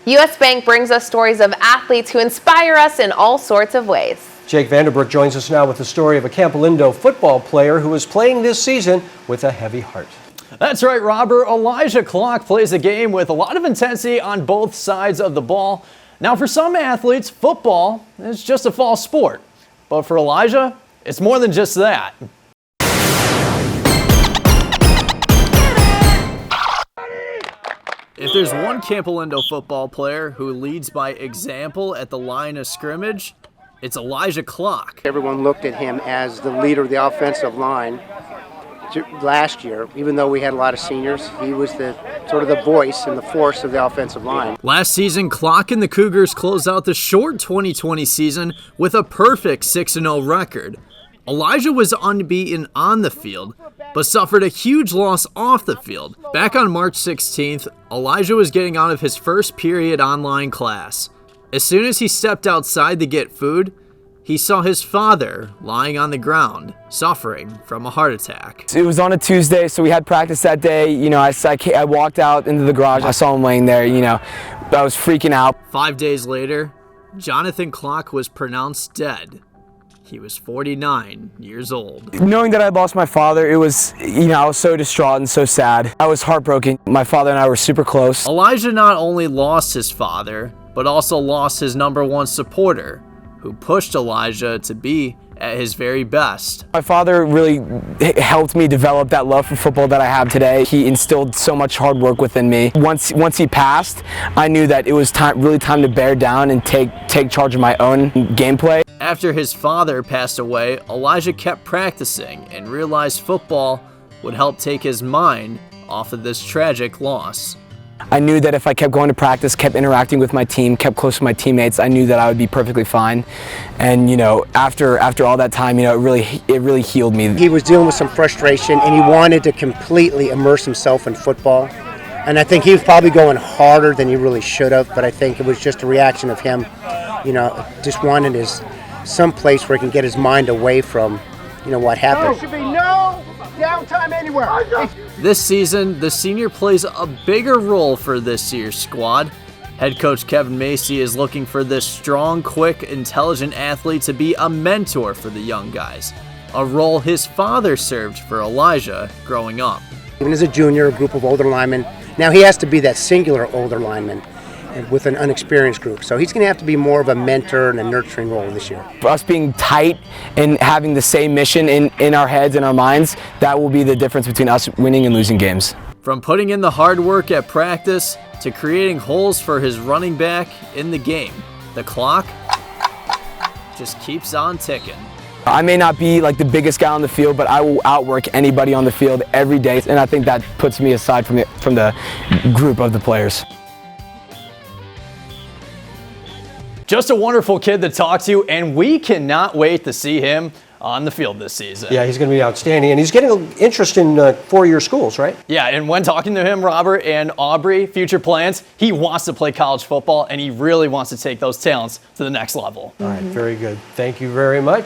U.S. Bank brings us stories of athletes who inspire us in all sorts of ways. Jake Vanderbrook joins us now with the story of a Campolindo football player who is playing this season with a heavy heart. That's right, Robert. Elijah Klock plays a game with a lot of intensity on both sides of the ball. Now, for some athletes, football is just a fall sport. But for Elijah, it's more than just that. If there's one Campolindo football player who leads by example at the line of scrimmage, it's Elijah Klock. Everyone looked at him as the leader of the offensive line last year. Even though we had a lot of seniors, he was the sort of the voice and the force of the offensive line. Last season, Klock and the Cougars closed out the short 2020 season with a perfect 6-0 record. Elijah was unbeaten on the field, but suffered a huge loss off the field. Back on March 16th, Elijah was getting out of his first period online class. As soon as he stepped outside to get food, he saw his father lying on the ground, suffering from a heart attack. It was on a Tuesday, so we had practice that day. I walked out into the garage. I saw him laying there, I was freaking out. 5 days later, Jonathan Klock was pronounced dead. He was 49 years old. Knowing that I lost my father, it was, I was so distraught and so sad. I was heartbroken. My father and I were super close. Elijah not only lost his father, but also lost his #1 supporter, who pushed Elijah to be at his very best. My father really helped me develop that love for football that I have today. He instilled so much hard work within me. Once he passed, I knew that it was really time to bear down and take charge of my own gameplay. After his father passed away, Elijah kept practicing and realized football would help take his mind off of this tragic loss. I knew that if I kept going to practice, kept interacting with my team, kept close to my teammates, I knew that I would be perfectly fine. And after all that time, it really healed me. He was dealing with some frustration, and he wanted to completely immerse himself in football. And I think he was probably going harder than he really should have. But I think it was just a reaction of him, just wanting some place where he can get his mind away from, what happened. There should be no downtime anywhere. This season, the senior plays a bigger role for this year's squad. Head coach Kevin Macy is looking for this strong, quick, intelligent athlete to be a mentor for the young guys, a role his father served for Elijah growing up. Even as a junior, a group of older linemen, now he has to be that singular older lineman with an unexperienced group. So he's going to have to be more of a mentor and a nurturing role this year. For us being tight and having the same mission in our heads and our minds, that will be the difference between us winning and losing games. From putting in the hard work at practice to creating holes for his running back in the game, the clock just keeps on ticking. I may not be like the biggest guy on the field, but I will outwork anybody on the field every day, and I think that puts me aside from the group of the players. Just a wonderful kid to talk to, and we cannot wait to see him on the field this season. Yeah, he's going to be outstanding, and he's getting an interest in four-year schools, right? Yeah, and when talking to him, Robert and Aubrey, future plans, he wants to play college football, and he really wants to take those talents to the next level. All right, very good. Thank you very much.